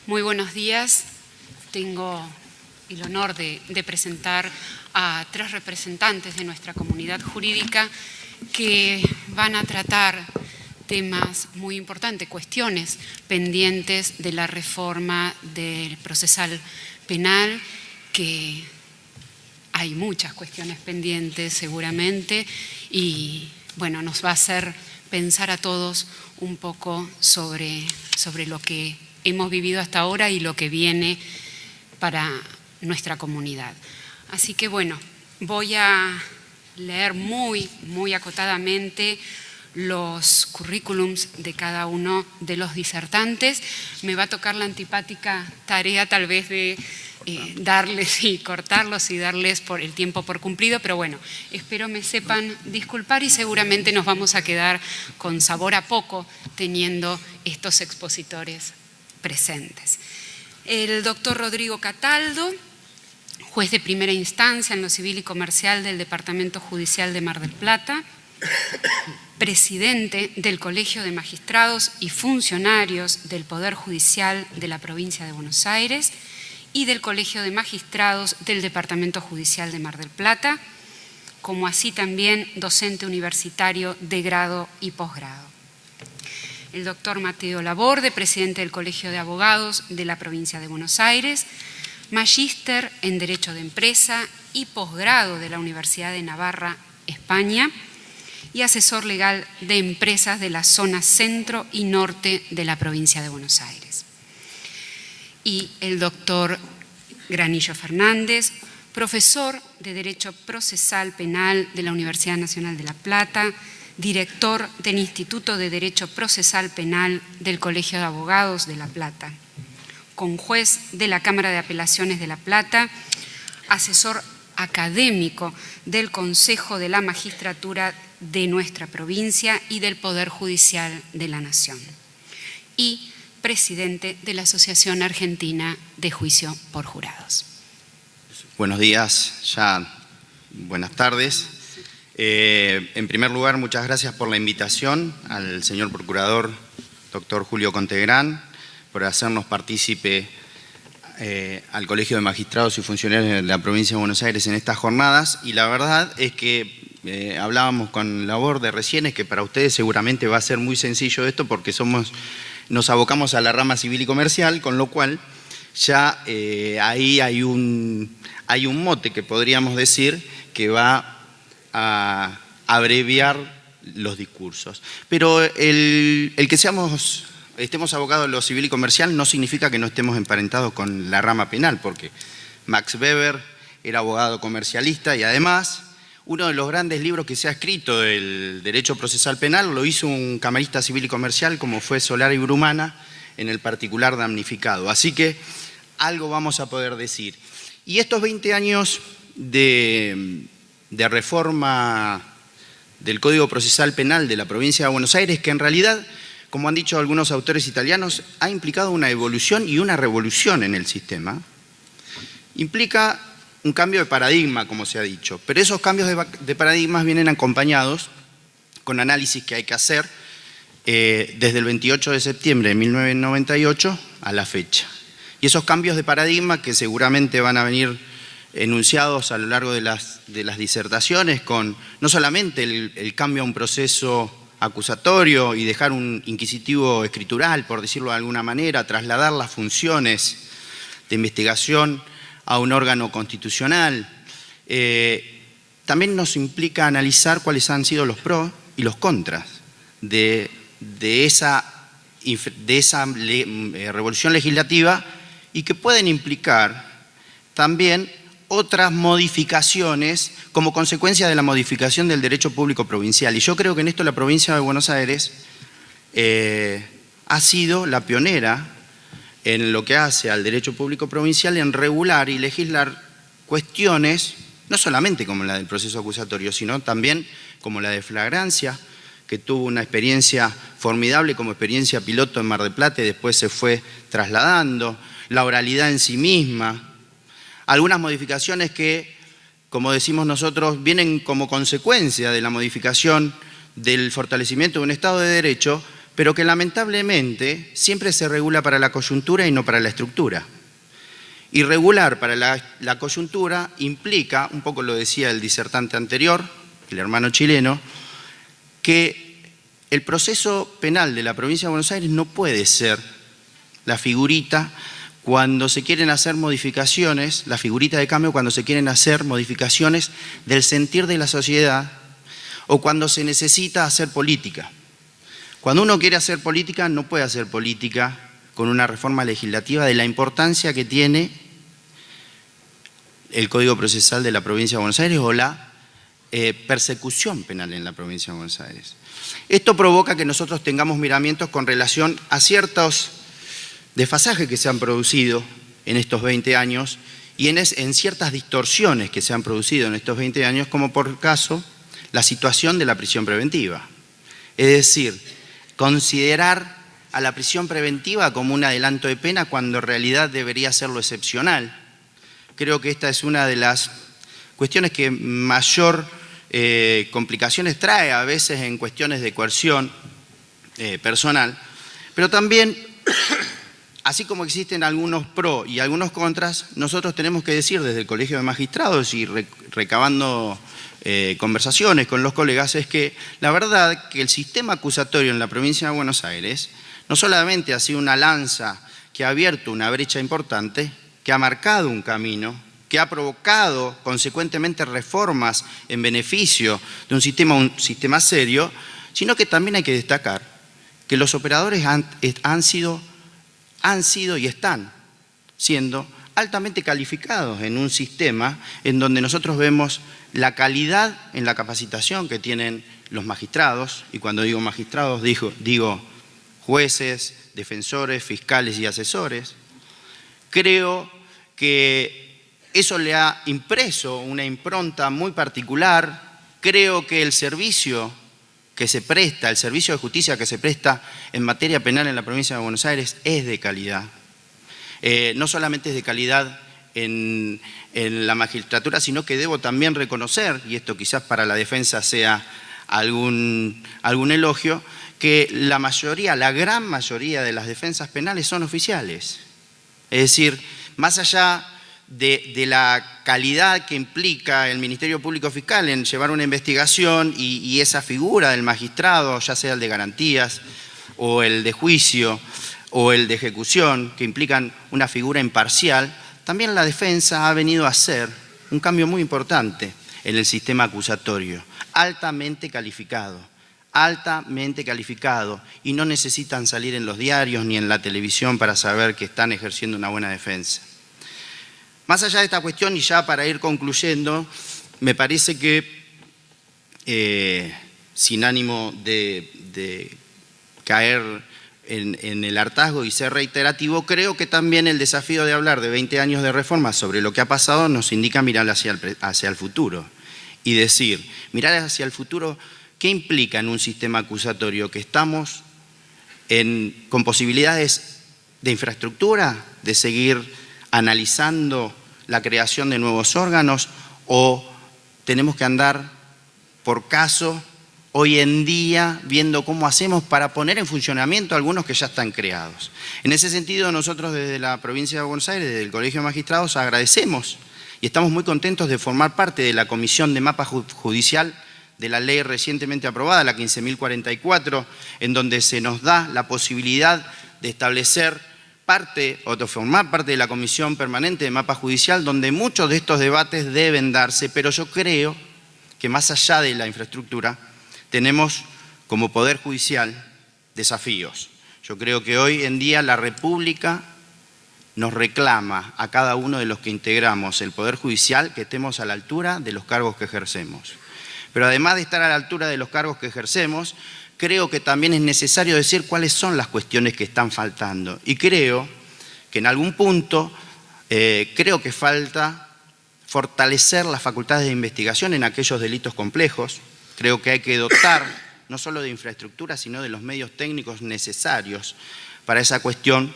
Muy buenos días. Tengo el honor de presentar a 3 representantes de nuestra comunidad jurídica que van a tratar temas muy importantes, cuestiones pendientes de la reforma del procesal penal, que hay muchas cuestiones pendientes seguramente y bueno, nos va a hacer pensar a todos un poco sobre lo que hemos vivido hasta ahora y lo que viene para nuestra comunidad. Así que bueno, voy a leer muy acotadamente los currículums de cada uno de los disertantes. Me va a tocar la antipática tarea tal vez de darles y cortarlos y darles por el tiempo por cumplido, pero bueno, espero me sepan disculpar y seguramente nos vamos a quedar con sabor a poco teniendo estos expositores presentes. El doctor Rodrigo Cataldo, juez de primera instancia en lo civil y comercial del Departamento Judicial de Mar del Plata, presidente del Colegio de Magistrados y Funcionarios del Poder Judicial de la Provincia de Buenos Aires y del Colegio de Magistrados del Departamento Judicial de Mar del Plata, como así también docente universitario de grado y posgrado. El doctor Mateo Laborde, presidente del Colegio de Abogados de la Provincia de Buenos Aires, magíster en Derecho de Empresa y posgrado de la Universidad de Navarra, España, y asesor legal de empresas de la zona centro y norte de la provincia de Buenos Aires. Y el doctor Granillo Fernández, profesor de Derecho Procesal Penal de la Universidad Nacional de La Plata, director del Instituto de Derecho Procesal Penal del Colegio de Abogados de La Plata, conjuez de la Cámara de Apelaciones de La Plata, asesor académico del Consejo de la Magistratura de nuestra provincia y del Poder Judicial de la Nación, y presidente de la Asociación Argentina de Juicio por Jurados. Buenos días, ya buenas tardes. En primer lugar, muchas gracias por la invitación al señor Procurador, doctor Julio Contegrán, por hacernos partícipe al Colegio de Magistrados y Funcionarios de la Provincia de Buenos Aires en estas jornadas. Y la verdad es que hablábamos con Laborde recién, es que para ustedes seguramente va a ser muy sencillo esto porque nos abocamos a la rama civil y comercial, con lo cual ya ahí hay un mote que podríamos decir que va a abreviar los discursos. Pero el que estemos abocados a lo civil y comercial no significa que no estemos emparentados con la rama penal, porque Max Weber era abogado comercialista y además uno de los grandes libros que se ha escrito del derecho procesal penal lo hizo un camarista civil y comercial como fue Solari Brumana en el particular damnificado. Así que algo vamos a poder decir. Y estos 20 años de reforma del Código Procesal Penal de la Provincia de Buenos Aires, que en realidad, como han dicho algunos autores italianos, ha implicado una evolución y una revolución en el sistema, implica un cambio de paradigma, como se ha dicho, pero esos cambios de paradigmas vienen acompañados con análisis que hay que hacer desde el 28 de septiembre de 1998 a la fecha. Y esos cambios de paradigma que seguramente van a venir enunciados a lo largo de las disertaciones con no solamente el cambio a un proceso acusatorio y dejar un inquisitivo escritural, por decirlo de alguna manera, trasladar las funciones de investigación a un órgano constitucional, también nos implica analizar cuáles han sido los pros y los contras de esa revolución legislativa y que pueden implicar también otras modificaciones como consecuencia de la modificación del derecho público provincial. Y yo creo que en esto la provincia de Buenos Aires ha sido la pionera en lo que hace al derecho público provincial en regular y legislar cuestiones, no solamente como la del proceso acusatorio, sino también como la de flagrancia, que tuvo una experiencia formidable como experiencia piloto en Mar del Plata y después se fue trasladando, la oralidad en sí misma, algunas modificaciones que, como decimos nosotros, vienen como consecuencia de la modificación del fortalecimiento de un Estado de Derecho, pero que lamentablemente siempre se regula para la coyuntura y no para la estructura. Y regular para la coyuntura implica, un poco lo decía el disertante anterior, el hermano chileno, que el proceso penal de la provincia de Buenos Aires no puede ser la figurita cuando se quieren hacer modificaciones, la figurita de cambio cuando se quieren hacer modificaciones del sentir de la sociedad o cuando se necesita hacer política. Cuando uno quiere hacer política, no puede hacer política con una reforma legislativa de la importancia que tiene el Código Procesal de la provincia de Buenos Aires o la persecución penal en la provincia de Buenos Aires. Esto provoca que nosotros tengamos miramientos con relación a ciertos desfasajes que se han producido en estos 20 años y en ciertas distorsiones que se han producido en estos 20 años, como por caso la situación de la prisión preventiva. Es decir, considerar a la prisión preventiva como un adelanto de pena cuando en realidad debería ser lo excepcional. Creo que esta es una de las cuestiones que mayor complicaciones trae a veces en cuestiones de coerción personal, pero también, así como existen algunos pro y algunos contras, nosotros tenemos que decir desde el Colegio de Magistrados y recabando conversaciones con los colegas, es que la verdad que el sistema acusatorio en la provincia de Buenos Aires no solamente ha sido una lanza que ha abierto una brecha importante, que ha marcado un camino, que ha provocado consecuentemente reformas en beneficio de un sistema serio, sino que también hay que destacar que los operadores han sido y están siendo altamente calificados en un sistema en donde nosotros vemos la calidad en la capacitación que tienen los magistrados, y cuando digo magistrados digo jueces, defensores, fiscales y asesores. Creo que eso le ha impreso una impronta muy particular. Creo que el servicio que se presta, el servicio de justicia que se presta en materia penal en la provincia de Buenos Aires es de calidad. No solamente es de calidad en la magistratura, sino que debo también reconocer, y esto quizás para la defensa sea algún elogio, que la gran mayoría de las defensas penales son oficiales. Es decir, más allá de la calidad que implica el Ministerio Público Fiscal en llevar una investigación y esa figura del magistrado, ya sea el de garantías o el de juicio o el de ejecución, que implican una figura imparcial, también la defensa ha venido a hacer un cambio muy importante en el sistema acusatorio, altamente calificado, y no necesitan salir en los diarios ni en la televisión para saber que están ejerciendo una buena defensa. Más allá de esta cuestión, y ya para ir concluyendo, me parece que, sin ánimo de caer en el hartazgo y ser reiterativo, creo que también el desafío de hablar de 20 años de reforma sobre lo que ha pasado nos indica mirar hacia el futuro y decir, mirar hacia el futuro, ¿qué implica en un sistema acusatorio? Que estamos con posibilidades de infraestructura, de seguir analizando la creación de nuevos órganos, o tenemos que andar por caso hoy en día viendo cómo hacemos para poner en funcionamiento algunos que ya están creados. En ese sentido, nosotros desde la provincia de Buenos Aires, desde el Colegio de Magistrados, agradecemos y estamos muy contentos de formar parte de la Comisión de Mapa Judicial de la ley recientemente aprobada, la 15.044, en donde se nos da la posibilidad de establecer parte o de formar parte de la Comisión Permanente de Mapa Judicial, donde muchos de estos debates deben darse, pero yo creo que más allá de la infraestructura, tenemos como Poder Judicial desafíos. Yo creo que hoy en día la República nos reclama a cada uno de los que integramos el Poder Judicial que estemos a la altura de los cargos que ejercemos. Pero además de estar a la altura de los cargos que ejercemos, creo que también es necesario decir cuáles son las cuestiones que están faltando. Y creo que en algún punto, creo que falta fortalecer las facultades de investigación en aquellos delitos complejos. Creo que hay que dotar no solo de infraestructura, sino de los medios técnicos necesarios para esa cuestión.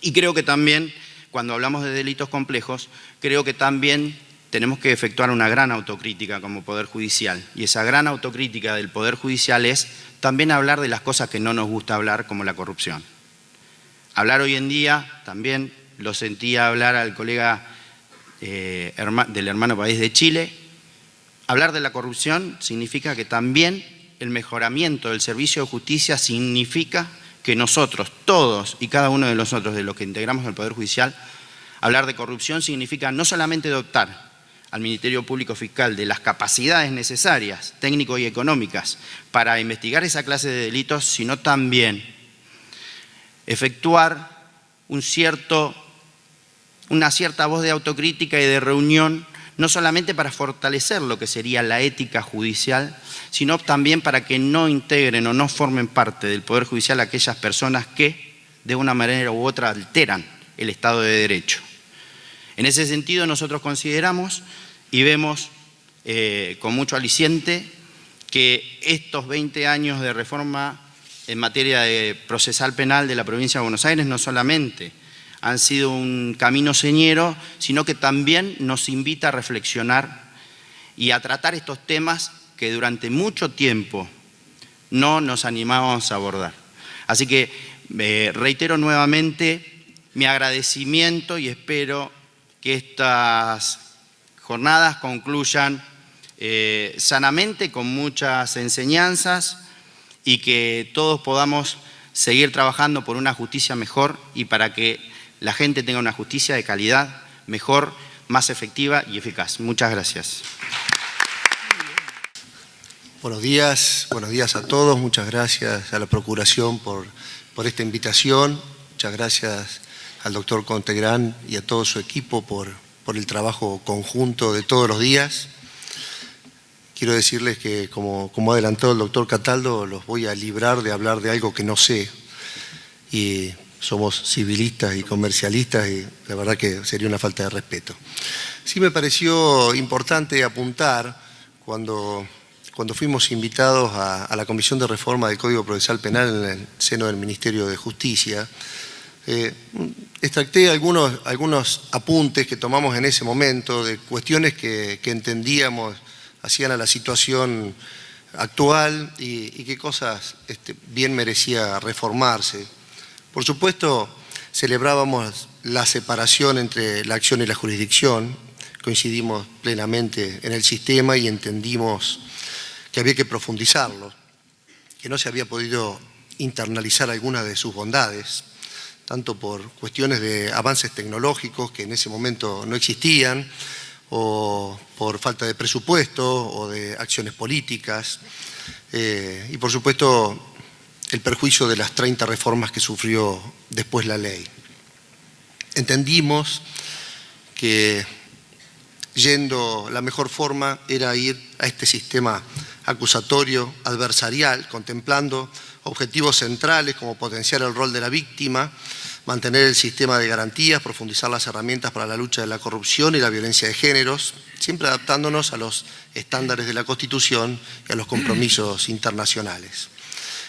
Y creo que también, cuando hablamos de delitos complejos, creo que también tenemos que efectuar una gran autocrítica como Poder Judicial. Y esa gran autocrítica del Poder Judicial es también hablar de las cosas que no nos gusta hablar, como la corrupción. Hablar hoy en día, también lo sentía hablar al colega del hermano país de Chile, hablar de la corrupción significa que también el mejoramiento del servicio de justicia significa que nosotros, todos y cada uno de nosotros, de los que integramos el Poder Judicial, hablar de corrupción significa no solamente dotar al Ministerio Público Fiscal de las capacidades necesarias, técnicas y económicas, para investigar esa clase de delitos, sino también efectuar una cierta voz de autocrítica y de reunión, no solamente para fortalecer lo que sería la ética judicial, sino también para que no integren o no formen parte del Poder Judicial aquellas personas que, de una manera u otra, alteran el Estado de Derecho. En ese sentido, nosotros consideramos y vemos con mucho aliciente que estos 20 años de reforma en materia de procesal penal de la provincia de Buenos Aires no solamente han sido un camino señero, sino que también nos invita a reflexionar y a tratar estos temas que durante mucho tiempo no nos animábamos a abordar. Así que reitero nuevamente mi agradecimiento y espero que estas jornadas concluyan sanamente, con muchas enseñanzas, y que todos podamos seguir trabajando por una justicia mejor y para que la gente tenga una justicia de calidad, mejor, más efectiva y eficaz. Muchas gracias. Buenos días a todos. Muchas gracias a la Procuración por esta invitación. Muchas gracias al doctor Contegrán y a todo su equipo por el trabajo conjunto de todos los días. Quiero decirles que, como adelantó el doctor Cataldo, los voy a librar de hablar de algo que no sé. Y somos civilistas y comercialistas y la verdad que sería una falta de respeto. Sí me pareció importante apuntar cuando fuimos invitados a la Comisión de Reforma del Código Procesal Penal en el seno del Ministerio de Justicia. Extracté algunos apuntes que tomamos en ese momento de cuestiones que entendíamos hacían a la situación actual y qué cosas bien merecía reformarse. Por supuesto, celebrábamos la separación entre la acción y la jurisdicción, coincidimos plenamente en el sistema y entendimos que había que profundizarlo, que no se había podido internalizar algunas de sus bondades, tanto por cuestiones de avances tecnológicos que en ese momento no existían, o por falta de presupuesto o de acciones políticas, y por supuesto el perjuicio de las 30 reformas que sufrió después la ley. Entendimos que la mejor forma era ir a este sistema acusatorio adversarial, contemplando objetivos centrales como potenciar el rol de la víctima, mantener el sistema de garantías, profundizar las herramientas para la lucha de la corrupción y la violencia de géneros, siempre adaptándonos a los estándares de la Constitución y a los compromisos internacionales.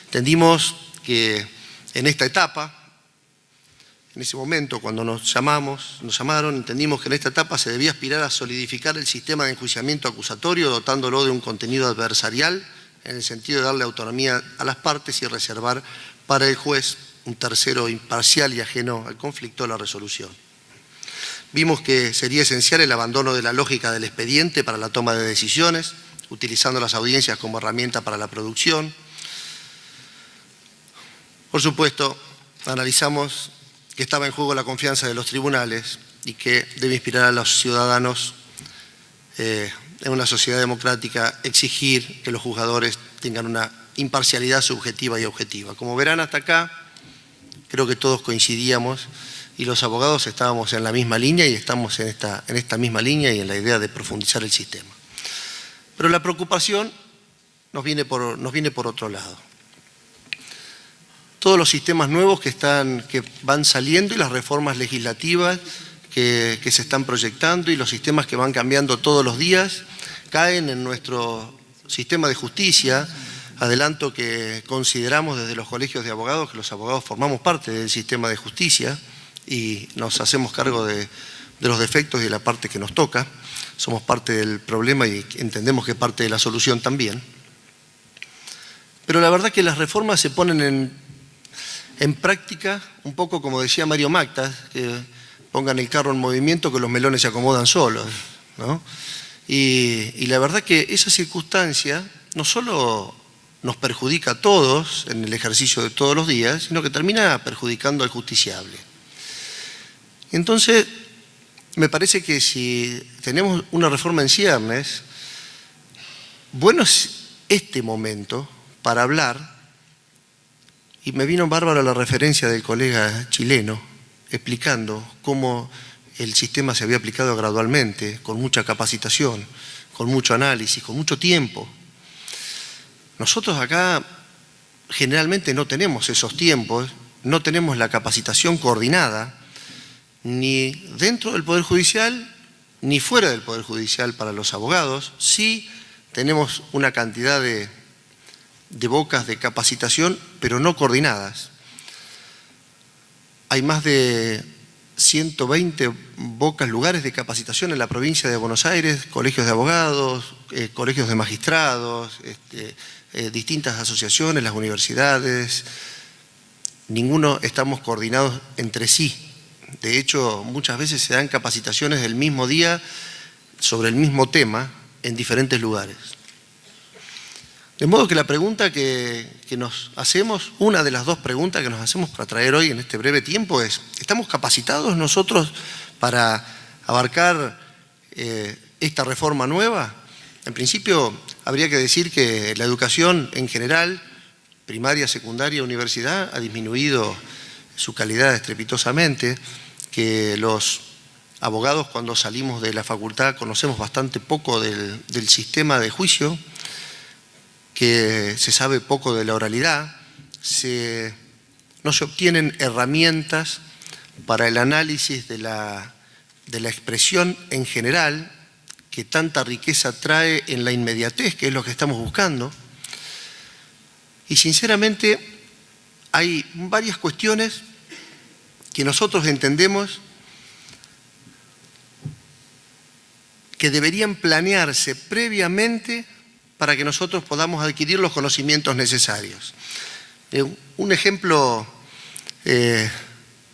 Entendimos que en esta etapa, en ese momento cuando nos llamaron, entendimos que en esta etapa se debía aspirar a solidificar el sistema de enjuiciamiento acusatorio, dotándolo de un contenido adversarial, en el sentido de darle autonomía a las partes y reservar para el juez un tercero imparcial y ajeno al conflicto la resolución. Vimos que sería esencial el abandono de la lógica del expediente para la toma de decisiones, utilizando las audiencias como herramienta para la producción. Por supuesto, analizamos que estaba en juego la confianza de los tribunales y que debe inspirar a los ciudadanos en una sociedad democrática exigir que los juzgadores tengan una imparcialidad subjetiva y objetiva. Como verán hasta acá, creo que todos coincidíamos y los abogados estábamos en la misma línea y estamos en esta misma línea y en la idea de profundizar el sistema. Pero la preocupación nos viene por otro lado. Todos los sistemas nuevos que van saliendo y las reformas legislativas que se están proyectando y los sistemas que van cambiando todos los días caen en nuestro sistema de justicia. Adelanto que consideramos desde los colegios de abogados que los abogados formamos parte del sistema de justicia y nos hacemos cargo de los defectos y de la parte que nos toca. somos parte del problema y entendemos que parte de la solución también. Pero la verdad que las reformas se ponen en práctica, un poco como decía Mario Macta, que pongan el carro en movimiento que los melones se acomodan solos, ¿no? Y la verdad que esa circunstancia no solo nos perjudica a todos en el ejercicio de todos los días, sino que termina perjudicando al justiciable. Entonces, me parece que si tenemos una reforma en ciernes, bueno es este momento para hablar, y me vino bárbara la referencia del colega chileno, explicando cómo el sistema se había aplicado gradualmente, con mucha capacitación, con mucho análisis, con mucho tiempo. Nosotros acá generalmente no tenemos esos tiempos, no tenemos la capacitación coordinada, ni dentro del Poder Judicial, ni fuera del Poder Judicial para los abogados. Sí tenemos una cantidad de bocas de capacitación, pero no coordinadas. Hay más de 120 lugares de capacitación en la provincia de Buenos Aires, colegios de abogados, colegios de magistrados, distintas asociaciones, las universidades. Ninguno estamos coordinados entre sí. De hecho, muchas veces se dan capacitaciones del mismo día sobre el mismo tema en diferentes lugares. De modo que la pregunta que nos hacemos, una de las dos preguntas que nos hacemos para traer hoy en este breve tiempo es: ¿estamos capacitados nosotros para abarcar esta reforma nueva? En principio, habría que decir que la educación en general, primaria, secundaria, universidad, ha disminuido su calidad estrepitosamente, que los abogados cuando salimos de la facultad conocemos bastante poco del sistema de juicio, que se sabe poco de la oralidad, no se obtienen herramientas para el análisis de la expresión en general, que tanta riqueza trae en la inmediatez, que es lo que estamos buscando. Y sinceramente hay varias cuestiones que nosotros entendemos que deberían planearse previamente para que nosotros podamos adquirir los conocimientos necesarios. Un ejemplo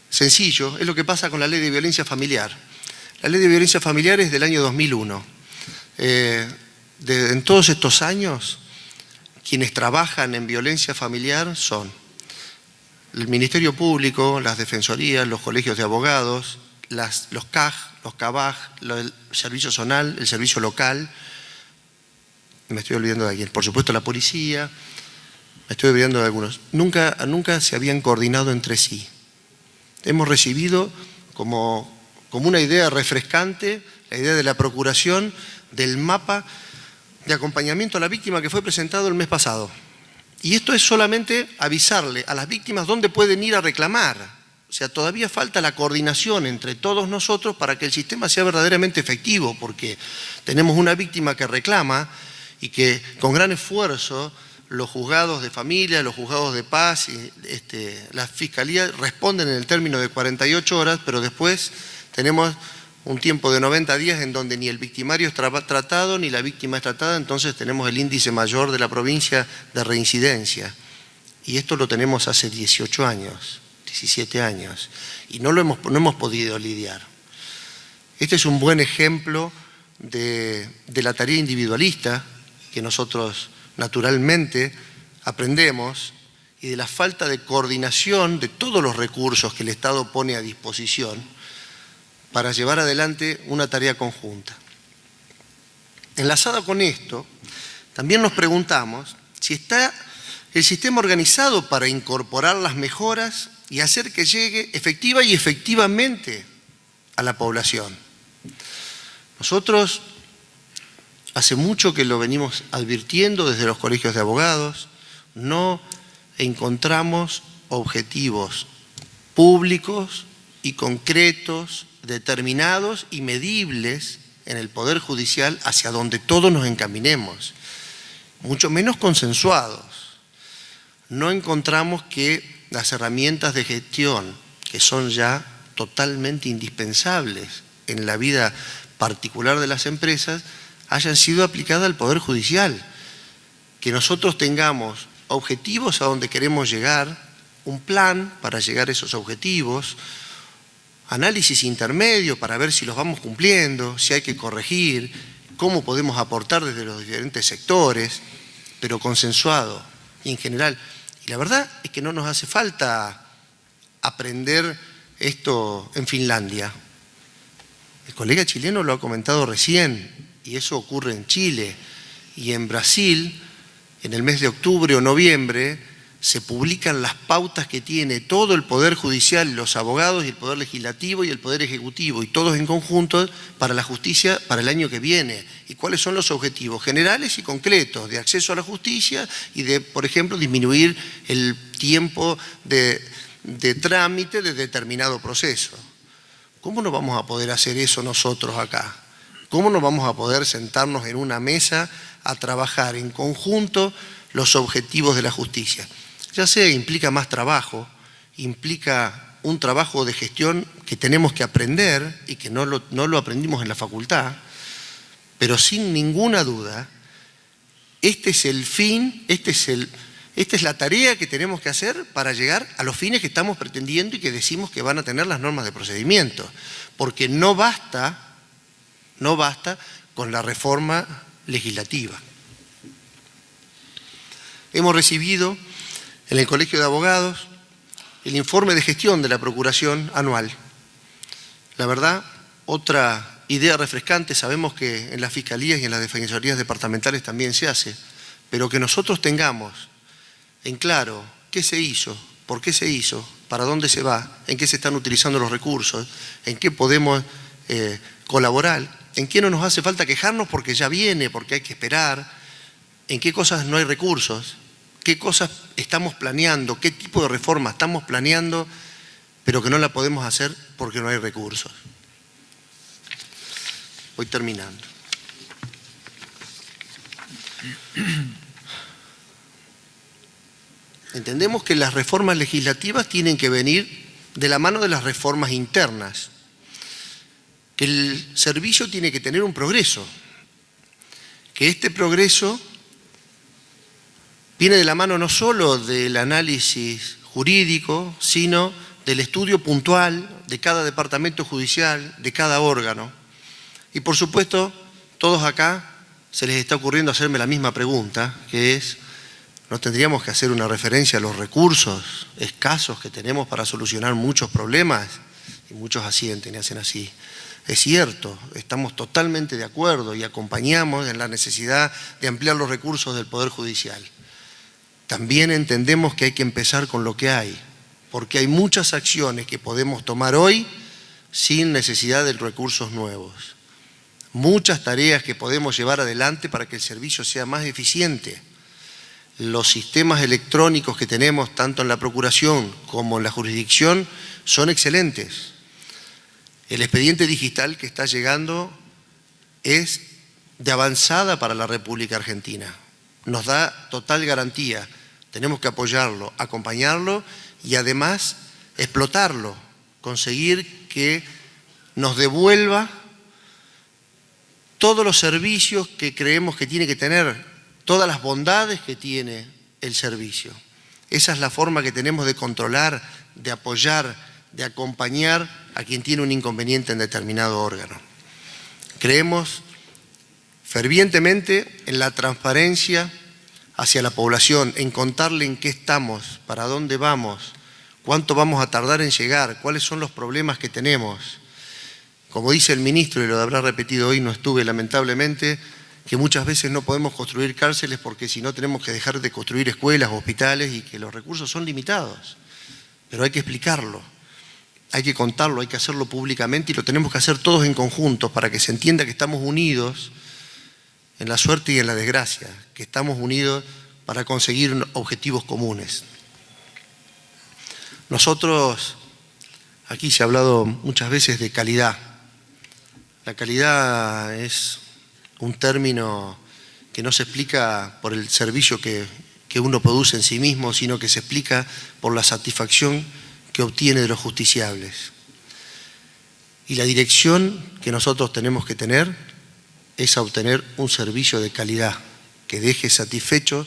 sencillo es lo que pasa con la Ley de Violencia Familiar. La Ley de Violencia Familiar es del año 2001. En todos estos años, quienes trabajan en violencia familiar son el Ministerio Público, las Defensorías, los colegios de abogados, los CAJ, los CABAJ, el Servicio Zonal, el Servicio Local. Me estoy olvidando de alguien. Por supuesto, la policía. Me estoy olvidando de algunos. Nunca se habían coordinado entre sí. Hemos recibido como una idea refrescante la idea de la procuración del mapa de acompañamiento a la víctima que fue presentado el mes pasado. Y esto es solamente avisarle a las víctimas dónde pueden ir a reclamar. O sea, todavía falta la coordinación entre todos nosotros para que el sistema sea verdaderamente efectivo, porque tenemos una víctima que reclama y que con gran esfuerzo los juzgados de familia, los juzgados de paz y la fiscalía responden en el término de 48 horas, pero después tenemos un tiempo de 90 días en donde ni el victimario es tratado ni la víctima es tratada, entonces tenemos el índice mayor de la provincia de reincidencia. Y esto lo tenemos hace 18 años, 17 años, y no hemos podido lidiar. Este es un buen ejemplo de la tarea individualista que nosotros naturalmente aprendemos y de la falta de coordinación de todos los recursos que el Estado pone a disposición para llevar adelante una tarea conjunta. Enlazada con esto, también nos preguntamos si está el sistema organizado para incorporar las mejoras y hacer que llegue efectiva y efectivamente a la población. Nosotros hace mucho que lo venimos advirtiendo desde los colegios de abogados, no encontramos objetivos públicos y concretos, determinados y medibles en el Poder Judicial hacia donde todos nos encaminemos, mucho menos consensuados. No encontramos que las herramientas de gestión, que son ya totalmente indispensables en la vida particular de las empresas hayan sido aplicadas al Poder Judicial. Que nosotros tengamos objetivos a donde queremos llegar, un plan para llegar a esos objetivos, análisis intermedio para ver si los vamos cumpliendo, si hay que corregir, cómo podemos aportar desde los diferentes sectores, pero consensuado y en general. Y la verdad es que no nos hace falta aprender esto en Finlandia. El colega chileno lo ha comentado recién, y eso ocurre en Chile. Y en Brasil, en el mes de octubre o noviembre, se publican las pautas que tiene todo el Poder Judicial, los abogados y el Poder Legislativo y el Poder Ejecutivo, y todos en conjunto para la justicia para el año que viene. ¿Y cuáles son los objetivos generales y concretos de acceso a la justicia y de, por ejemplo, disminuir el tiempo de trámite de determinado proceso? ¿Cómo no vamos a poder hacer eso nosotros acá? ¿Cómo no vamos a poder sentarnos en una mesa a trabajar en conjunto los objetivos de la justicia? Ya sea implica más trabajo, implica un trabajo de gestión que tenemos que aprender y que no lo aprendimos en la facultad, pero sin ninguna duda, este es el fin, esta es la tarea que tenemos que hacer para llegar a los fines que estamos pretendiendo y que decimos que van a tener las normas de procedimiento. Porque no basta con la reforma legislativa. Hemos recibido en el Colegio de Abogados el informe de gestión de la Procuración anual. La verdad, otra idea refrescante, sabemos que en las fiscalías y en las defensorías departamentales también se hace, pero que nosotros tengamos en claro qué se hizo, por qué se hizo, para dónde se va, en qué se están utilizando los recursos, en qué podemos colaborar, en qué no nos hace falta quejarnos porque ya viene, porque hay que esperar, en qué cosas no hay recursos, qué cosas estamos planeando, qué tipo de reforma estamos planeando, pero que no la podemos hacer porque no hay recursos. Voy terminando. Entendemos que las reformas legislativas tienen que venir de la mano de las reformas internas, que el servicio tiene que tener un progreso, que este progreso viene de la mano no solo del análisis jurídico, sino del estudio puntual de cada departamento judicial, de cada órgano. Y por supuesto, todos acá se les está ocurriendo hacerme la misma pregunta, que es, ¿no tendríamos que hacer una referencia a los recursos escasos que tenemos para solucionar muchos problemas? Y muchos asienten y hacen así. Es cierto, estamos totalmente de acuerdo y acompañamos en la necesidad de ampliar los recursos del Poder Judicial. También entendemos que hay que empezar con lo que hay, porque hay muchas acciones que podemos tomar hoy sin necesidad de recursos nuevos. Muchas tareas que podemos llevar adelante para que el servicio sea más eficiente. Los sistemas electrónicos que tenemos tanto en la Procuración como en la jurisdicción son excelentes. El expediente digital que está llegando es de avanzada para la República Argentina. Nos da total garantía. Tenemos que apoyarlo, acompañarlo y además explotarlo, conseguir que nos devuelva todos los servicios que creemos que tiene que tener, todas las bondades que tiene el servicio. Esa es la forma que tenemos de controlar, de apoyar, de acompañar a quien tiene un inconveniente en determinado órgano. Creemos fervientemente en la transparencia hacia la población, en contarle en qué estamos, para dónde vamos, cuánto vamos a tardar en llegar, cuáles son los problemas que tenemos. Como dice el ministro, y lo habrá repetido hoy, no estuve lamentablemente, que muchas veces no podemos construir cárceles porque si no tenemos que dejar de construir escuelas, hospitales y que los recursos son limitados. Pero hay que explicarlo, hay que contarlo, hay que hacerlo públicamente y lo tenemos que hacer todos en conjunto para que se entienda que estamos unidos en la suerte y en la desgracia, que estamos unidos para conseguir objetivos comunes. Nosotros, aquí se ha hablado muchas veces de calidad. La calidad es un término que no se explica por el servicio que uno produce en sí mismo, sino que se explica por la satisfacción que obtiene de los justiciables. Y la dirección que nosotros tenemos que tener es a obtener un servicio de calidad que deje satisfechos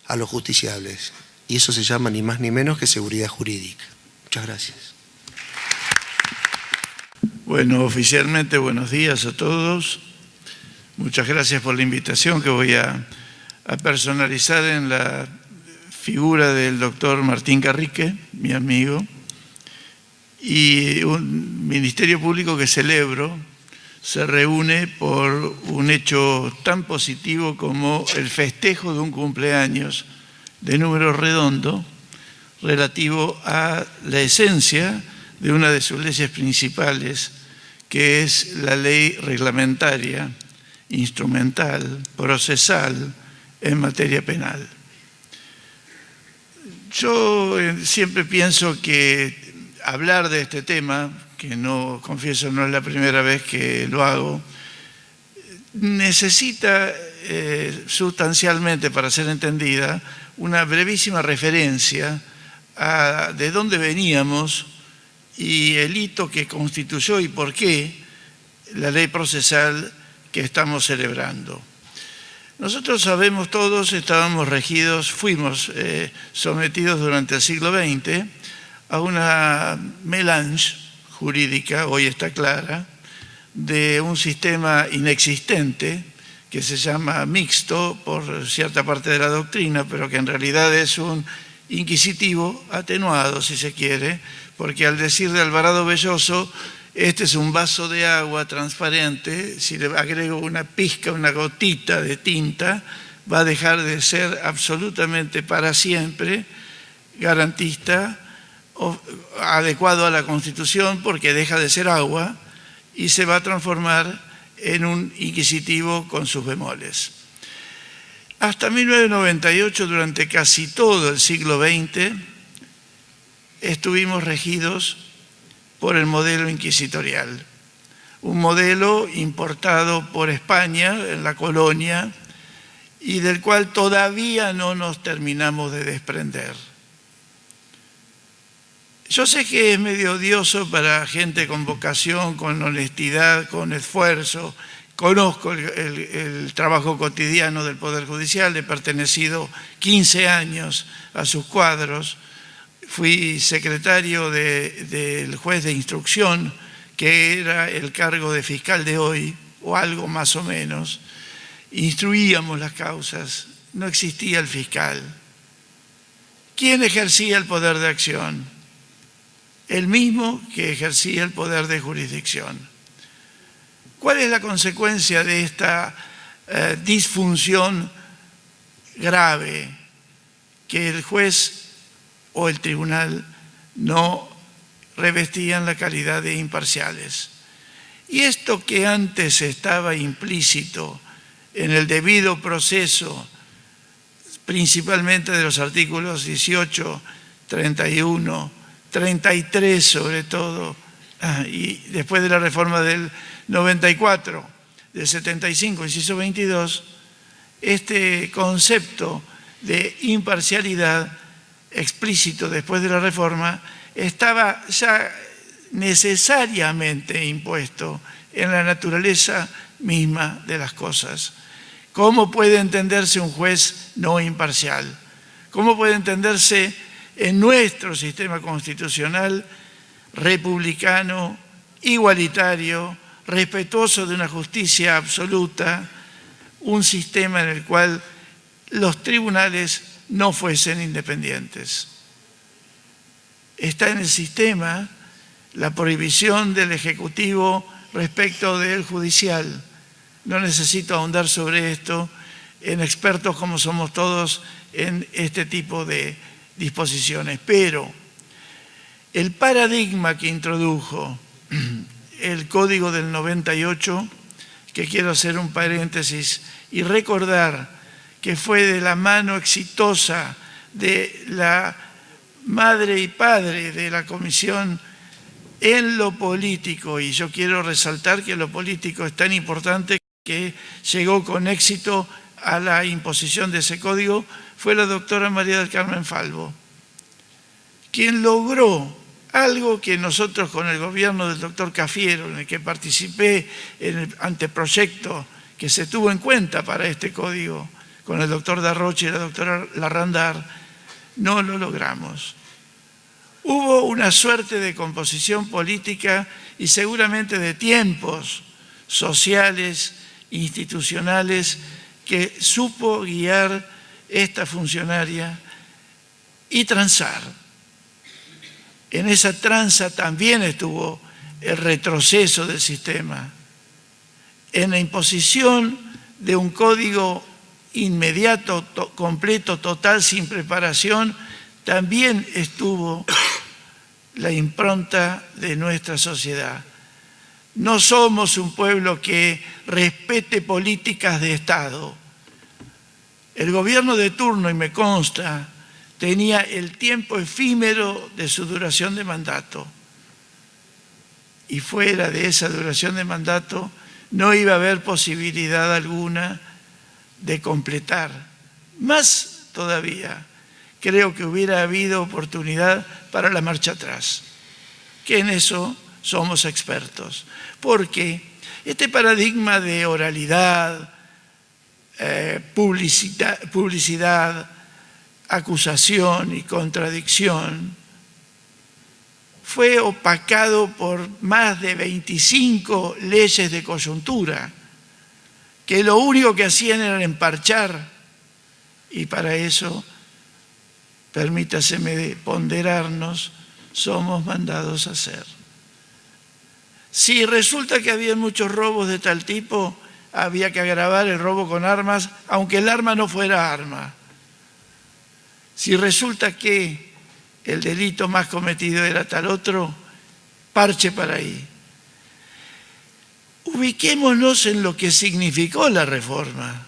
a los justiciables. Y eso se llama ni más ni menos que seguridad jurídica. Muchas gracias. Bueno, oficialmente buenos días a todos. Muchas gracias por la invitación que voy a personalizar en la figura del doctor Martín Carrique, mi amigo, y un Ministerio Público que celebro se reúne por un hecho tan positivo como el festejo de un cumpleaños de número redondo relativo a la esencia de una de sus leyes principales, que es la ley reglamentaria, instrumental, procesal en materia penal. Yo siempre pienso que hablar de este tema, que no, confieso, no es la primera vez que lo hago, necesita sustancialmente, para ser entendida, una brevísima referencia a de dónde veníamos y el hito que constituyó y por qué la ley procesal que estamos celebrando. Nosotros sabemos todos, estábamos regidos, fuimos sometidos durante el siglo XX a una melange jurídica, hoy está clara, de un sistema inexistente que se llama mixto por cierta parte de la doctrina, pero que en realidad es un inquisitivo atenuado, si se quiere, porque al decir de Alvarado Belloso, este es un vaso de agua transparente, si le agrego una pizca, una gotita de tinta, va a dejar de ser absolutamente para siempre garantista, adecuado a la Constitución, porque deja de ser agua y se va a transformar en un inquisitivo con sus bemoles. Hasta 1998, durante casi todo el siglo XX, estuvimos regidos por el modelo inquisitorial, un modelo importado por España en la colonia y del cual todavía no nos terminamos de desprender. Yo sé que es medio odioso para gente con vocación, con honestidad, con esfuerzo. Conozco el trabajo cotidiano del Poder Judicial, he pertenecido 15 años a sus cuadros. Fui secretario del juez de instrucción, que era el cargo de fiscal de hoy, o algo más o menos. Instruíamos las causas, no existía el fiscal. ¿Quién ejercía el poder de acción? El mismo que ejercía el poder de jurisdicción. ¿Cuál es la consecuencia de esta disfunción grave? Que el juez o el tribunal no revestían la calidad de imparciales. Y esto que antes estaba implícito en el debido proceso, principalmente de los artículos 18, 31, 33 sobre todo, y después de la reforma del 94, del 75, inciso 22, este concepto de imparcialidad explícito después de la reforma estaba ya necesariamente impuesto en la naturaleza misma de las cosas. ¿Cómo puede entenderse un juez no imparcial? ¿Cómo puede entenderse en nuestro sistema constitucional republicano, igualitario, respetuoso de una justicia absoluta, un sistema en el cual los tribunales no fuesen independientes? Está en el sistema la prohibición del Ejecutivo respecto del judicial. No necesito ahondar sobre esto en expertos como somos todos en este tipo de disposiciones, pero el paradigma que introdujo el Código del 98, que quiero hacer un paréntesis y recordar que fue de la mano exitosa de la madre y padre de la Comisión en lo político, y yo quiero resaltar que lo político es tan importante que llegó con éxito a la imposición de ese código, fue la doctora María del Carmen Falvo, quien logró Algo que nosotros con el gobierno del doctor Cafiero, en el que participé en el anteproyecto que se tuvo en cuenta para este código, con el doctor Darroche y la doctora Larrandar, no lo logramos. Hubo una suerte de composición política y seguramente de tiempos sociales, institucionales, que supo guiar esta funcionaria y transar. En esa tranza también estuvo el retroceso del sistema. En la imposición de un código inmediato, completo, total, sin preparación, también estuvo la impronta de nuestra sociedad. No somos un pueblo que respete políticas de Estado. El gobierno de turno, y me consta, tenía el tiempo efímero de su duración de mandato. Y fuera de esa duración de mandato no iba a haber posibilidad alguna de completar. Más todavía, creo que hubiera habido oportunidad para la marcha atrás, que en eso somos expertos. Porque este paradigma de oralidad, publicidad, acusación y contradicción fue opacado por más de 25 leyes de coyuntura, que lo único que hacían era emparchar, y para eso, permítaseme ponderarnos, somos mandados a hacer. Si resulta que había muchos robos de tal tipo, había que agravar el robo con armas, aunque el arma no fuera arma. Si resulta que el delito más cometido era tal otro, parche para ahí. Ubiquémonos en lo que significó la reforma.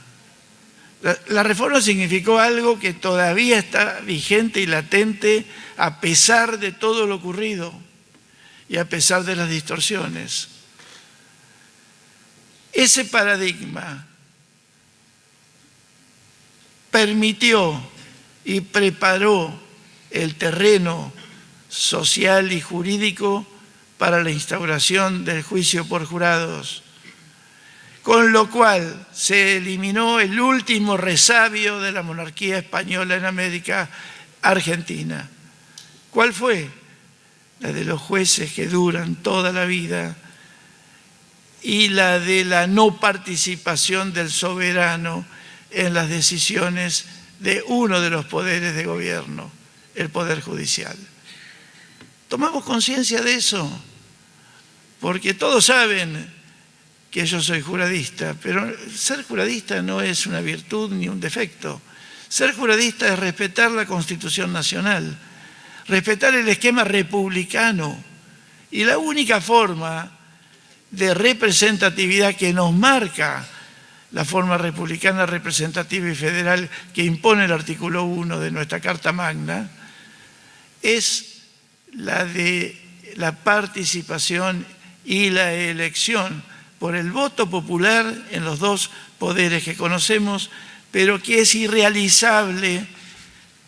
La reforma significó algo que todavía está vigente y latente a pesar de todo lo ocurrido y a pesar de las distorsiones. Ese paradigma permitió y preparó el terreno social y jurídico para la instauración del juicio por jurados, con lo cual se eliminó el último resabio de la monarquía española en América Argentina. ¿Cuál fue? La de los jueces que duran toda la vida y la de la no participación del soberano en las decisiones de uno de los poderes de gobierno, el Poder Judicial. Tomamos conciencia de eso, porque todos saben que yo soy juradista, pero ser juradista no es una virtud ni un defecto. Ser juradista es respetar la Constitución Nacional, respetar el esquema republicano, y la única forma de representatividad que nos marca la forma republicana, representativa y federal que impone el artículo 1 de nuestra Carta Magna, es la de la participación y la elección por el voto popular en los dos poderes que conocemos, pero que es irrealizable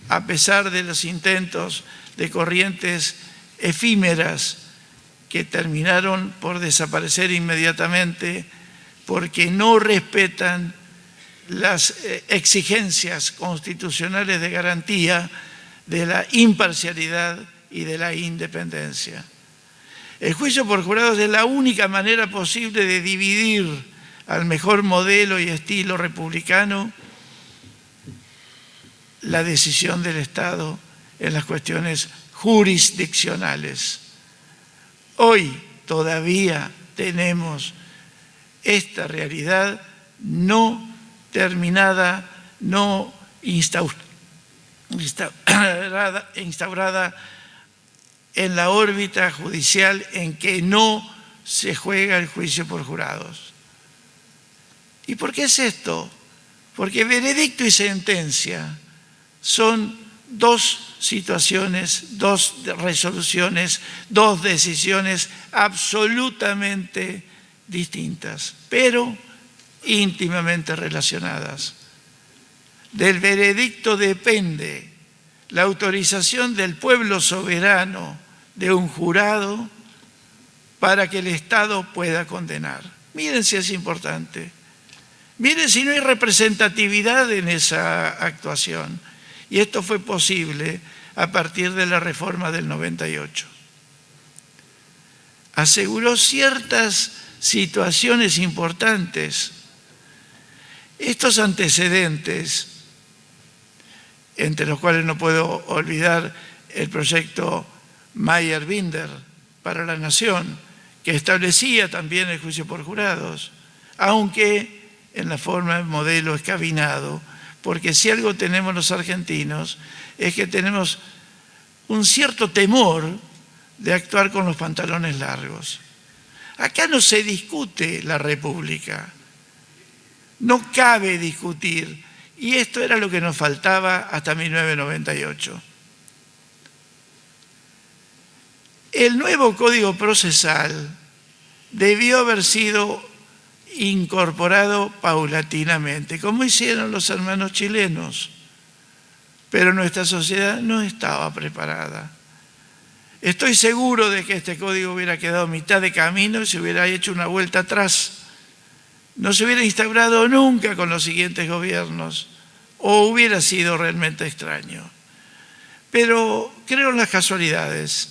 a pesar de los intentos de corrientes efímeras que terminaron por desaparecer inmediatamente porque no respetan las exigencias constitucionales de garantía de la imparcialidad y de la independencia. El juicio por jurados es la única manera posible de dividir al mejor modelo y estilo republicano la decisión del Estado en las cuestiones jurisdiccionales. Hoy todavía tenemos esta realidad no terminada, no instaurada en la órbita judicial en que no se juega el juicio por jurados. ¿Y por qué es esto? Porque veredicto y sentencia son dos situaciones, dos resoluciones, dos decisiones absolutamente distintas, pero íntimamente relacionadas. Del veredicto depende la autorización del pueblo soberano de un jurado para que el Estado pueda condenar. Miren si es importante. Miren si no hay representatividad en esa actuación. Y esto fue posible a partir de la reforma del 98. Aseguró ciertas situaciones importantes. Estos antecedentes, entre los cuales no puedo olvidar el proyecto Mayer-Binder para la Nación, que establecía también el juicio por jurados, aunque en la forma de modelo escabinado, porque si algo tenemos los argentinos es que tenemos un cierto temor de actuar con los pantalones largos. Acá no se discute la República, no cabe discutir, y esto era lo que nos faltaba hasta 1998. El nuevo Código Procesal debió haber sido incorporado paulatinamente, como hicieron los hermanos chilenos, pero nuestra sociedad no estaba preparada. Estoy seguro de que este código hubiera quedado a mitad de camino y se hubiera hecho una vuelta atrás. No se hubiera instaurado nunca con los siguientes gobiernos, o hubiera sido realmente extraño. Pero creo en las casualidades.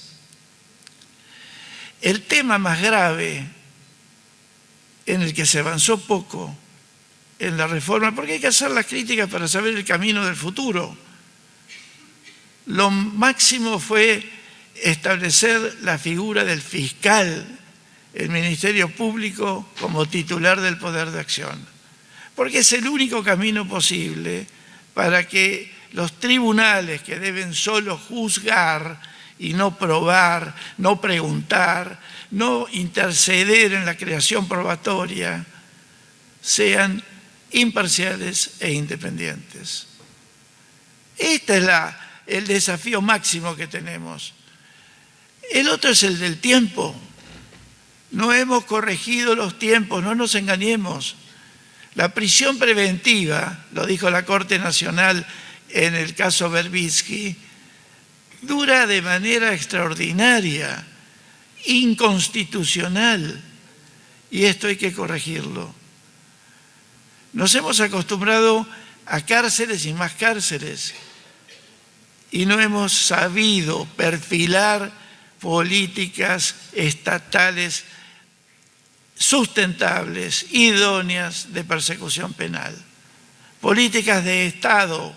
El tema más grave en el que se avanzó poco en la reforma, porque hay que hacer las críticas para saber el camino del futuro. Lo máximo fue establecer la figura del fiscal, el Ministerio Público como titular del poder de acción, porque es el único camino posible para que los tribunales, que deben solo juzgar y no probar, no preguntar, no interceder en la creación probatoria, sean imparciales e independientes. Este es el desafío máximo que tenemos. El otro es el del tiempo. No hemos corregido los tiempos, no nos engañemos. La prisión preventiva, lo dijo la Corte Nacional en el caso Berbisky, dura de manera extraordinaria, inconstitucional, y esto hay que corregirlo. Nos hemos acostumbrado a cárceles y más cárceles, y no hemos sabido perfilar políticas estatales sustentables, idóneas de persecución penal. Políticas de Estado,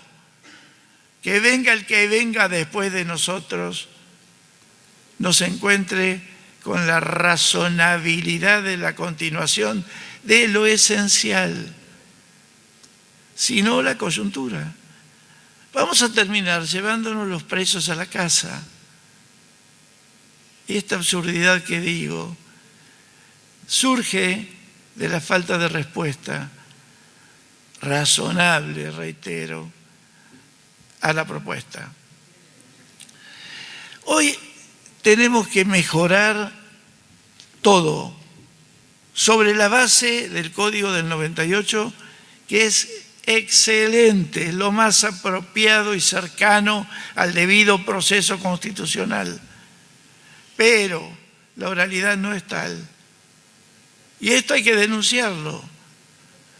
que venga el que venga después de nosotros, nos encuentre con la razonabilidad de la continuación de lo esencial, sino la coyuntura. Vamos a terminar llevándonos los presos a la casa. Y esta absurdidad que digo surge de la falta de respuesta razonable, reitero, a la propuesta. Hoy tenemos que mejorar todo sobre la base del Código del 98, que es excelente, lo más apropiado y cercano al debido proceso constitucional. Pero la oralidad no es tal. Y esto hay que denunciarlo.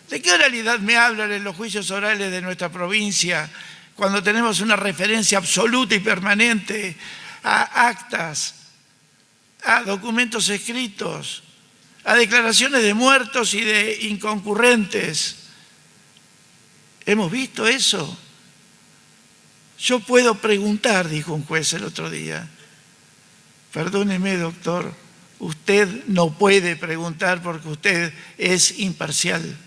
¿De qué oralidad me hablan en los juicios orales de nuestra provincia cuando tenemos una referencia absoluta y permanente a actas, a documentos escritos, a declaraciones de muertos y de inconcurrentes? ¿Hemos visto eso? Yo puedo preguntar, dijo un juez el otro día. Perdóneme, doctor, usted no puede preguntar porque usted es imparcial.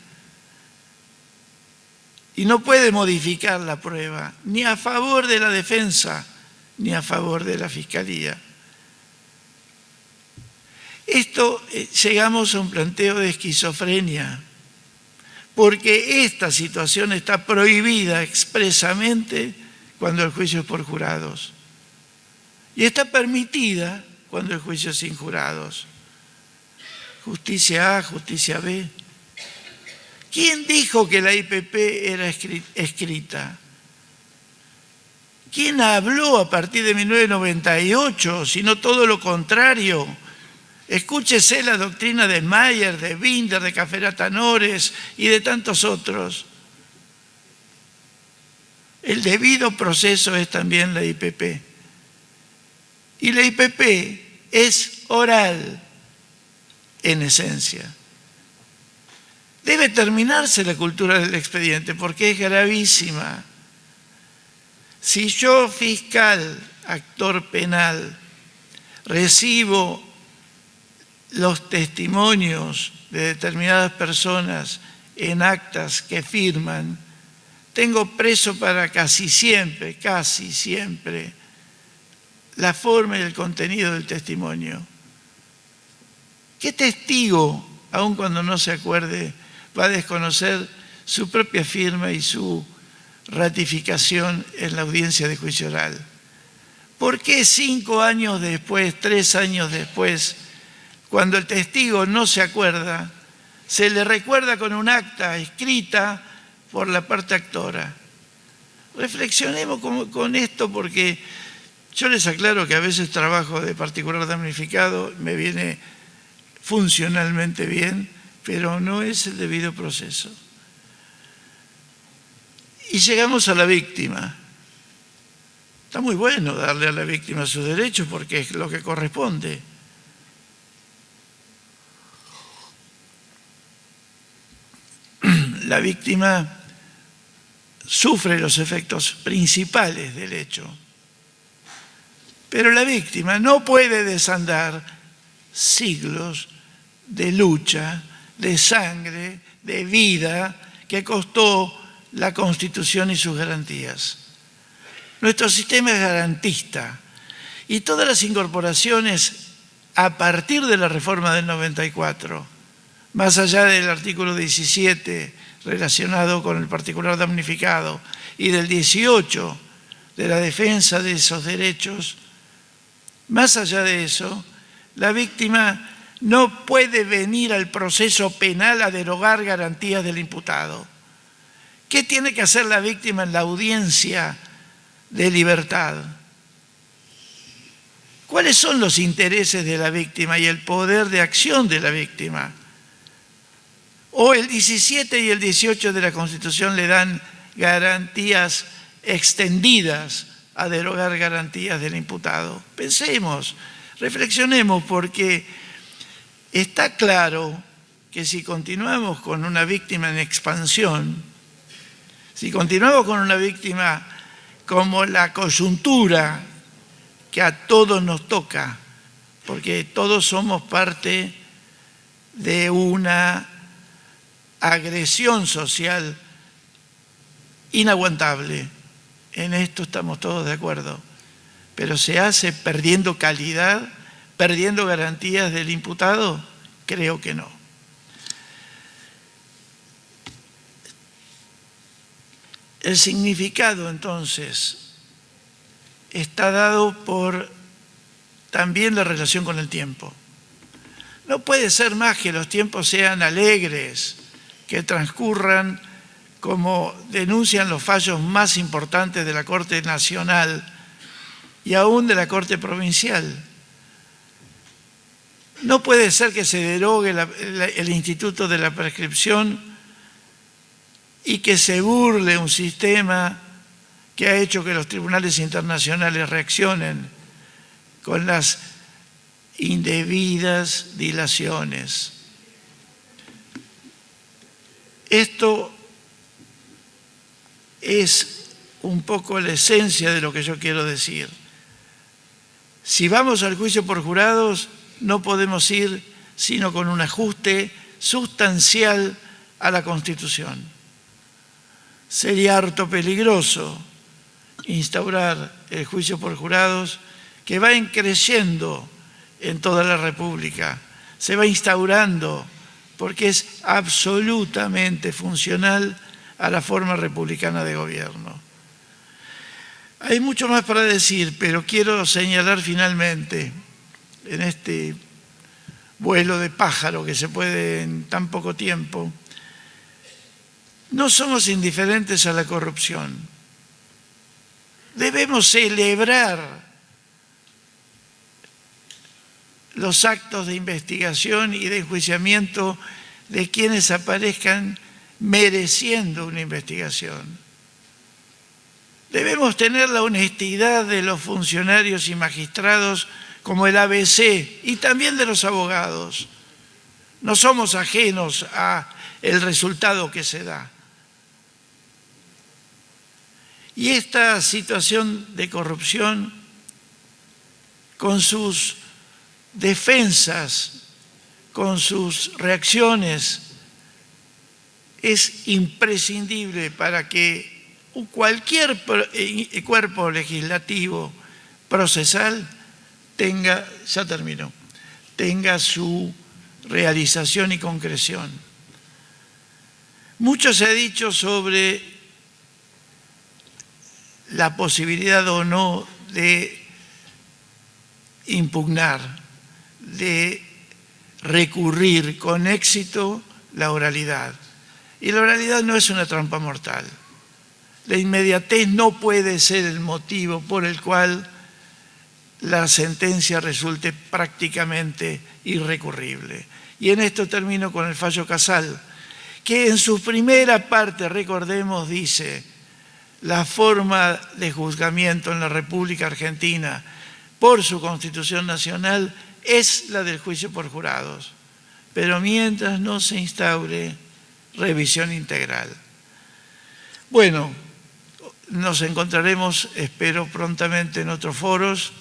Y no puede modificar la prueba, ni a favor de la defensa, ni a favor de la fiscalía. Llegamos a un planteo de esquizofrenia, porque esta situación está prohibida expresamente cuando el juicio es por jurados. Y está permitida cuando el juicio es sin jurados. Justicia A, justicia B. ¿Quién dijo que la IPP era escrita? ¿Quién habló a partir de 1998, sino todo lo contrario? Escúchese la doctrina de Mayer, de Binder, de Cafferata Nores y de tantos otros. El debido proceso es también la IPP. Y la IPP es oral en esencia. Debe terminarse la cultura del expediente porque es gravísima. Si yo, fiscal, actor penal, recibo los testimonios de determinadas personas en actas que firman, tengo preso para casi siempre, la forma y el contenido del testimonio. ¿Qué testigo, aun cuando no se acuerde, va a desconocer su propia firma y su ratificación en la audiencia de juicio oral? ¿Por qué 5 años después, 3 años después, cuando el testigo no se acuerda, se le recuerda con un acta escrita por la parte actora? Reflexionemos con esto, porque yo les aclaro que a veces trabajo de particular damnificado, me viene funcionalmente bien, pero no es el debido proceso. Y llegamos a la víctima. Está muy bueno darle a la víctima sus derechos porque es lo que corresponde. La víctima sufre los efectos principales del hecho, pero la víctima no puede desandar siglos de lucha, de sangre, de vida que costó la Constitución y sus garantías. Nuestro sistema es garantista y todas las incorporaciones a partir de la reforma del 94, más allá del artículo 17 relacionado con el particular damnificado y del 18 de la defensa de esos derechos, más allá de eso, la víctima no puede venir al proceso penal a derogar garantías del imputado. ¿Qué tiene que hacer la víctima en la audiencia de libertad? ¿Cuáles son los intereses de la víctima y el poder de acción de la víctima? O el 17 y el 18 de la Constitución le dan garantías extendidas a derogar garantías del imputado. Pensemos, reflexionemos, porque está claro que si continuamos con una víctima en expansión, si continuamos con una víctima como la coyuntura que a todos nos toca, porque todos somos parte de una agresión social inaguantable, en esto estamos todos de acuerdo, pero se hace perdiendo calidad, perdiendo garantías del imputado, creo que no. El significado, entonces, está dado por también la relación con el tiempo. No puede ser más que los tiempos sean alegres, que transcurran como denuncian los fallos más importantes de la Corte Nacional y aún de la Corte Provincial. No puede ser que se derogue el instituto de la prescripción y que se burle un sistema que ha hecho que los tribunales internacionales reaccionen con las indebidas dilaciones. Esto es un poco la esencia de lo que yo quiero decir. Si vamos al juicio por jurados, no podemos ir sino con un ajuste sustancial a la Constitución. Sería harto peligroso instaurar el juicio por jurados, que va creciendo en toda la República, se va instaurando porque es absolutamente funcional a la forma republicana de gobierno. Hay mucho más para decir, pero quiero señalar finalmente, en este vuelo de pájaro que se puede en tan poco tiempo, no somos indiferentes a la corrupción. Debemos celebrar los actos de investigación y de enjuiciamiento de quienes aparezcan mereciendo una investigación. Debemos tener la honestidad de los funcionarios y magistrados como el ABC y también de los abogados. No somos ajenos a el resultado que se da. Y esta situación de corrupción, con sus defensas, con sus reacciones, es imprescindible para que cualquier cuerpo legislativo procesal tenga su realización y concreción. Mucho se ha dicho sobre la posibilidad o no de impugnar, de recurrir con éxito la oralidad. Y la oralidad no es una trampa mortal. La inmediatez no puede ser el motivo por el cual la sentencia resulte prácticamente irrecurrible. Y en esto termino con el fallo Casal, que en su primera parte, recordemos, dice: la forma de juzgamiento en la República Argentina por su Constitución Nacional es la del juicio por jurados, pero mientras no se instaure revisión integral. Bueno, nos encontraremos, espero, prontamente en otros foros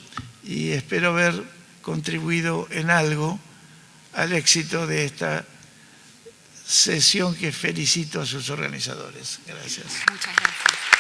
y espero haber contribuido en algo al éxito de esta sesión que felicito a sus organizadores. Gracias. Muchas gracias.